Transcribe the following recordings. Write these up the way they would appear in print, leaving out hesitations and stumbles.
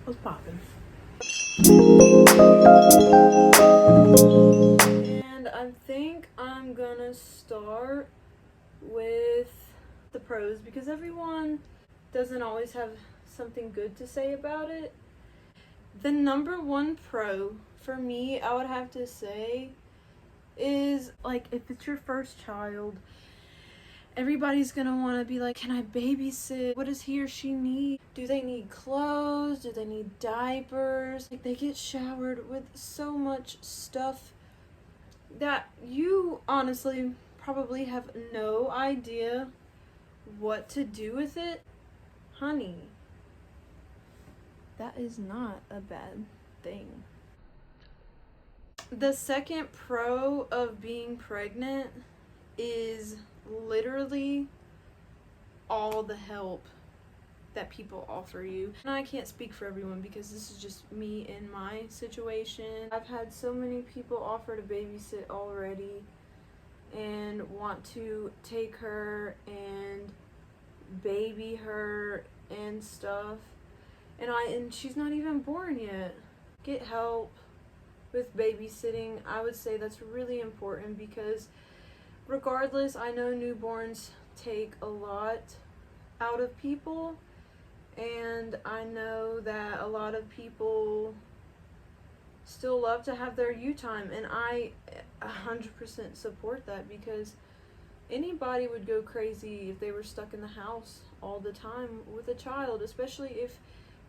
What's poppin'? And I think I'm gonna start with the pros because everyone doesn't always have something good to say about it. The number one pro for me, I would have to say, is like if it's your first child, everybody's gonna want to be like, can I babysit? What does he or she need? Do they need clothes? Do they need diapers? Like, they get showered with so much stuff that you honestly probably have no idea what to do with it. Honey, that is not a bad thing. The second pro of being pregnant is literally all the help that people offer you. And I can't speak for everyone because this is just me in my situation. I've had so many people offer to babysit already and want to take her and baby her and stuff. And she's not even born yet. Get help with babysitting. I would say that's really important because regardless, I know newborns take a lot out of people, and I know that a lot of people still love to have their you time, and I 100% support that because anybody would go crazy if they were stuck in the house all the time with a child, especially if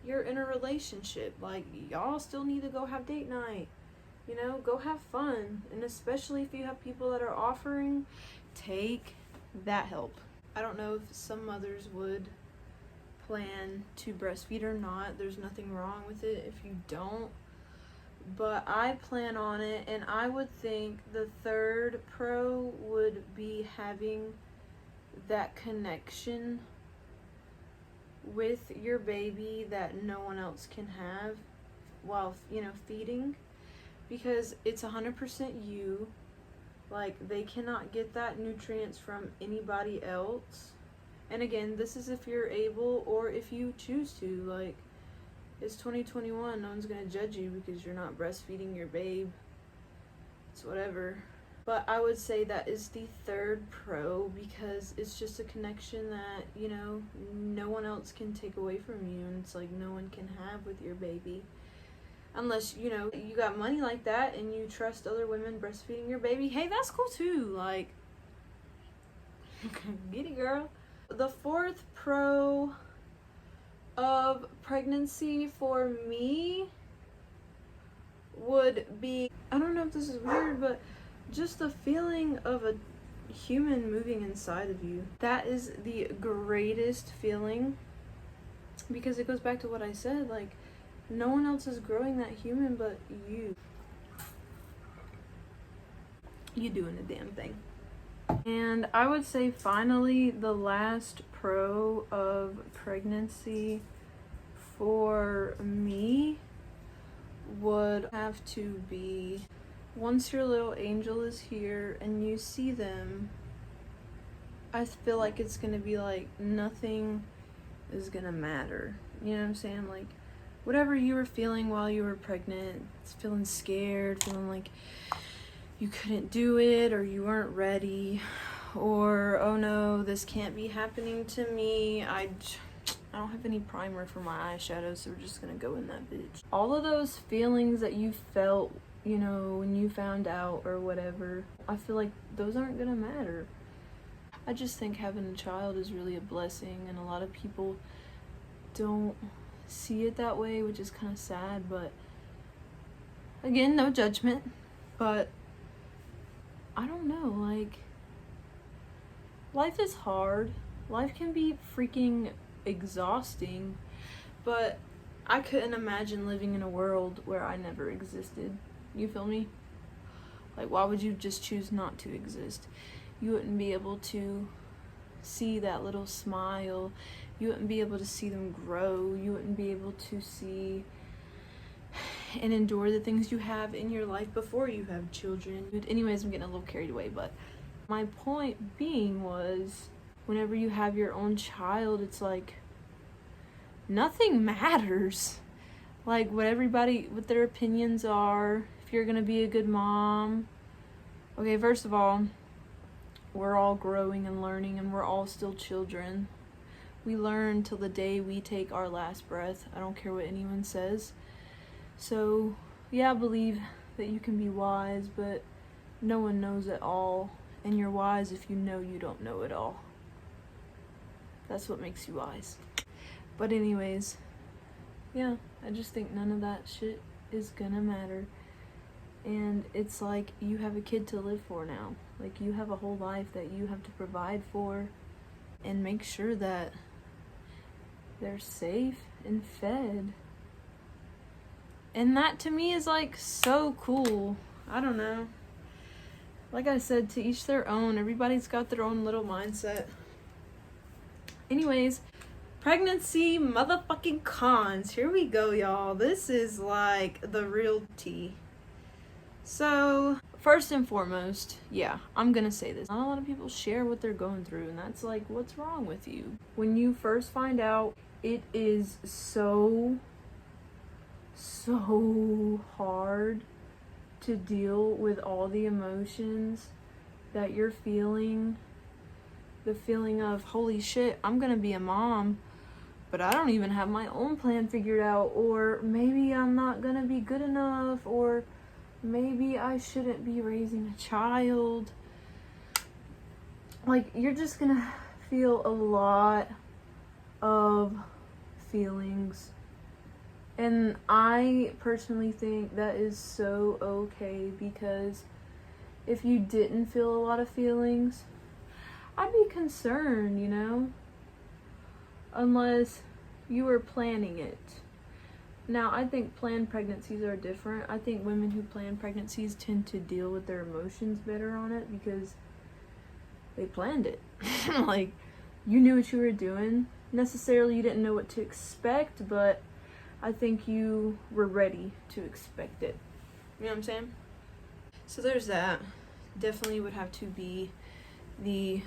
you're in a relationship. Like, y'all still need to go have date night, go have fun. And especially if you have people that are offering, take that help. I don't know if some mothers would plan to breastfeed or not. There's nothing wrong with it if you don't, but I plan on it. And I would think the third pro would be having that connection with your baby that no one else can have while feeding, because it's 100% you. Like, they cannot get that nutrients from anybody else. And again, this is if you're able or if you choose to. Like, it's 2021, no one's gonna judge you because you're not breastfeeding your babe. It's whatever. But I would say that is the third pro because it's just a connection that, no one else can take away from you, and it's like no one can have with your baby. Unless, you got money like that and you trust other women breastfeeding your baby. Hey, that's cool too. Like, get it, girl. The fourth pro of pregnancy for me would be, I don't know if this is weird, but just the feeling of a human moving inside of you. That is the greatest feeling because it goes back to what I said. Like, no one else is growing that human but you. You doing the damn thing. And I would say finally the last pro of pregnancy for me would have to be, once your little angel is here and you see them, I feel like it's gonna be like nothing is gonna matter. You know what I'm saying? Like, whatever you were feeling while you were pregnant, feeling scared, feeling like you couldn't do it or you weren't ready, or oh no, this can't be happening to me. I don't have any primer for my eyeshadow, so we're just gonna go in that bitch. All of those feelings that you felt, when you found out or whatever, I feel like those aren't gonna matter. I just think having a child is really a blessing, and a lot of people don't see it that way, which is kind of sad. But again, no judgment, but I don't know, like, life is hard. Life can be freaking exhausting, but I couldn't imagine living in a world where I never existed. You feel me? Like, why would you just choose not to exist? You wouldn't be able to see that little smile. You wouldn't be able to see them grow. You wouldn't be able to see and endure the things you have in your life before you have children. Anyways, I'm getting a little carried away, but my point being was, whenever you have your own child, it's like nothing matters. like what their opinions are, if you're gonna be a good mom. Okay, first of all, we're all growing and learning, and we're all still children. We learn till the day we take our last breath. I don't care what anyone says. So, yeah, I believe that you can be wise, but no one knows it all. And you're wise if you know you don't know it all. That's what makes you wise. But anyways, yeah, I just think none of that shit is gonna matter. And it's like you have a kid to live for now. Like, you have a whole life that you have to provide for and make sure that they're safe and fed. And that to me is like so cool. I don't know. Like I said, to each their own. Everybody's got their own little mindset. Anyways, pregnancy motherfucking cons. Here we go, y'all. This is like the real tea. So, first and foremost, yeah, I'm gonna say this. Not a lot of people share what they're going through, and that's like, what's wrong with you? When you first find out, it is so hard to deal with all the emotions that you're feeling. The feeling of, holy shit, I'm gonna be a mom, but I don't even have my own plan figured out, or maybe I'm not gonna be good enough, or maybe I shouldn't be raising a child. Like, you're just gonna feel a lot of feelings. And I personally think that is so okay, because if you didn't feel a lot of feelings, I'd be concerned, you know? Unless you were planning it. Now, I think planned pregnancies are different. I think women who plan pregnancies tend to deal with their emotions better on it because they planned it. Like, you knew what you were doing. Necessarily, you didn't know what to expect, but I think you were ready to expect it. You know what I'm saying? So there's that. Definitely would have to be the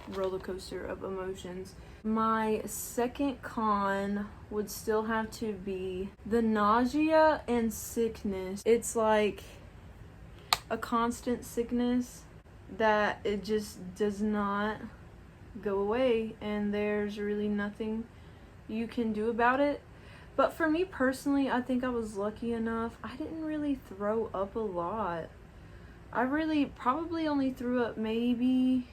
roller coaster of emotions. My second con would still have to be the nausea and sickness. It's like a constant sickness that it just does not go away, and there's really nothing you can do about it. But for me personally, I think I was lucky enough. I didn't really throw up a lot. I really probably only threw up maybe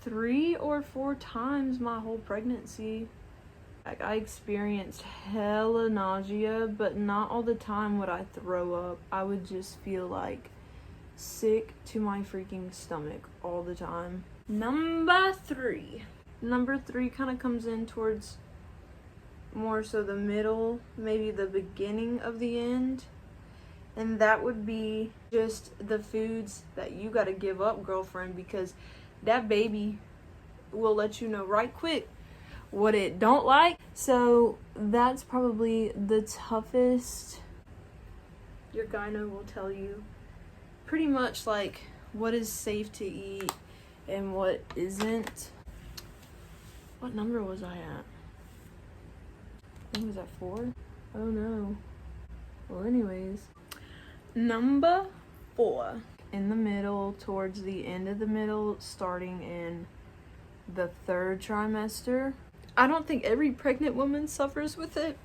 3 or 4 times my whole pregnancy. Like, I experienced hella nausea, but not all the time would I throw up. I would just feel like sick to my freaking stomach all the time. Number 3 kind of comes in towards more so the middle, maybe the beginning of the end. And that would be just the foods that you gotta give up, girlfriend, because that baby will let you know right quick what it don't like. So that's probably the toughest. Your gyno will tell you pretty much like what is safe to eat and what isn't. What number was I at? I think it was at 4. Oh no. Well, anyways. Number 4. In the middle, towards the end of the middle, starting in the 3rd trimester. I don't think every pregnant woman suffers with it,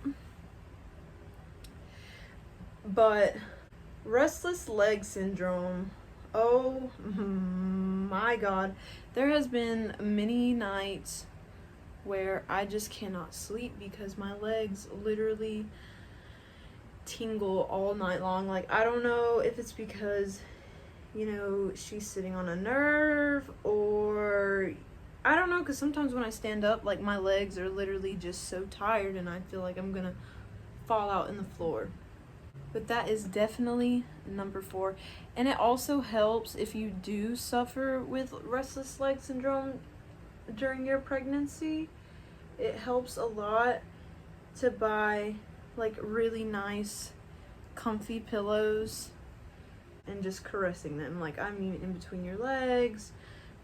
but restless leg syndrome, oh my god. There has been many nights where I just cannot sleep because my legs literally tingle all night long. Like, I don't know if it's because, you know, she's sitting on a nerve, or I don't know, because sometimes when I stand up, like, my legs are literally just so tired and I feel like I'm gonna fall out in the floor. But that is definitely number 4. And it also helps if you do suffer with restless leg syndrome during your pregnancy. It helps a lot to buy like really nice comfy pillows and just caressing them. Like, I mean, in between your legs,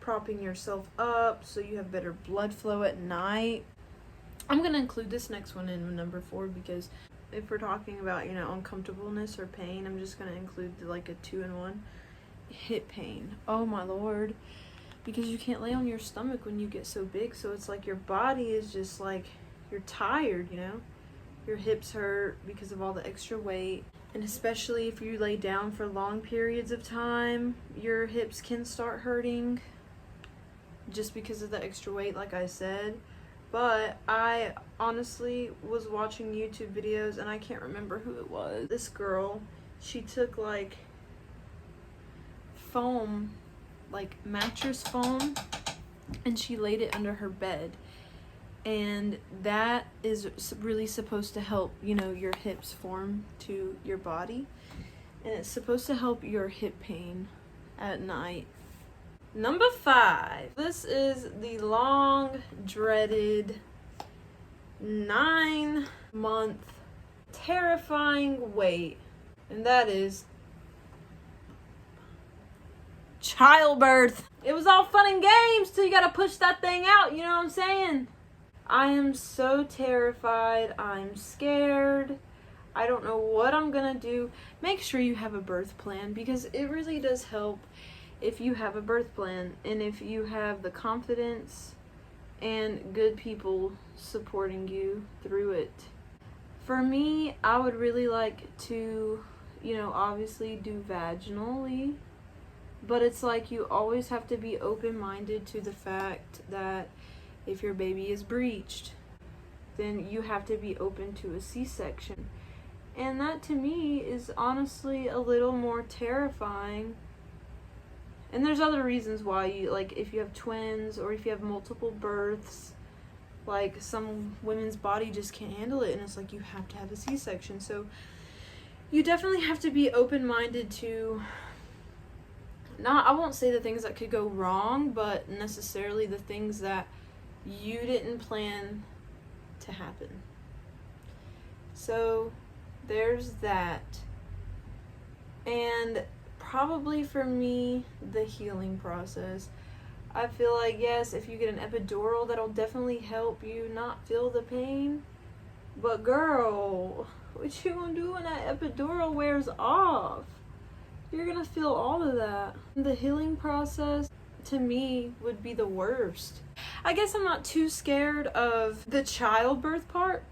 propping yourself up so you have better blood flow at night. I'm gonna include this next one in number 4 because if we're talking about, you know, uncomfortableness or pain, I'm just gonna include like a 2-in-1. Hip pain. Oh my lord. Because you can't lay on your stomach when you get so big, so it's like your body is just like, you're tired, you know? Your hips hurt because of all the extra weight. And especially if you lay down for long periods of time, your hips can start hurting just because of the extra weight, like I said. But I honestly was watching YouTube videos, and I can't remember who it was. This girl, she took like foam, like mattress foam, and she laid it under her bed. And that is really supposed to help, you know, your hips form to your body. And it's supposed to help your hip pain at night. Number 5. This is the long dreaded 9-month terrifying wait. And that is childbirth. It was all fun and games till you gotta push that thing out, you know what I'm saying? I am so terrified. I'm scared. I don't know what I'm gonna do. Make sure you have a birth plan, because it really does help if you have a birth plan and if you have the confidence and good people supporting you through it. For me, I would really like to, you know, obviously do vaginally, but it's like you always have to be open-minded to the fact that if your baby is breached, then you have to be open to a C-section. And that to me is honestly a little more terrifying. And there's other reasons why you, like if you have twins or if you have multiple births, like some women's body just can't handle it, and it's like you have to have a C-section. So you definitely have to be open-minded to, not, I won't say the things that could go wrong, but necessarily the things that you didn't plan to happen. So there's that. And probably for me, the healing process. I feel like, yes, if you get an epidural, that'll definitely help you not feel the pain. But girl, what you gonna do when that epidural wears off? You're gonna feel all of that. The healing process, to me, would be the worst. I guess I'm not too scared of the childbirth part.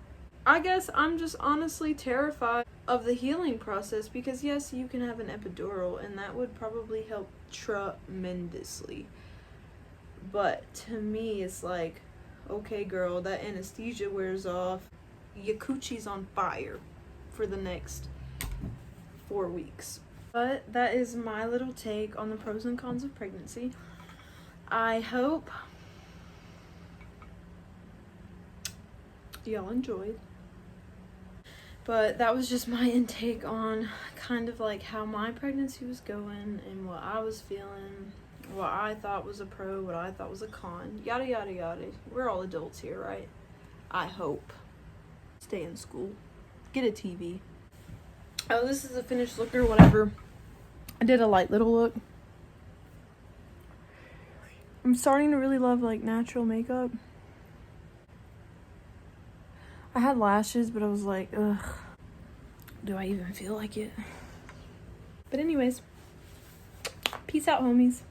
I guess I'm just honestly terrified of the healing process, because yes, you can have an epidural and that would probably help tremendously. But to me, it's like, okay girl, that anesthesia wears off, your coochie's on fire for the next 4 weeks. But that is my little take on the pros and cons of pregnancy. I hope y'all enjoyed. But that was just my intake on kind of like how my pregnancy was going and what I was feeling, what I thought was a pro, what I thought was a con, yada yada yada. We're all adults here, right? I hope. Stay in school. Get a TV. Oh, this is a finished look or whatever. I did a light little look. I'm starting to really love like natural makeup. I had lashes, but I was like, ugh, do I even feel like it? But anyways, peace out, homies.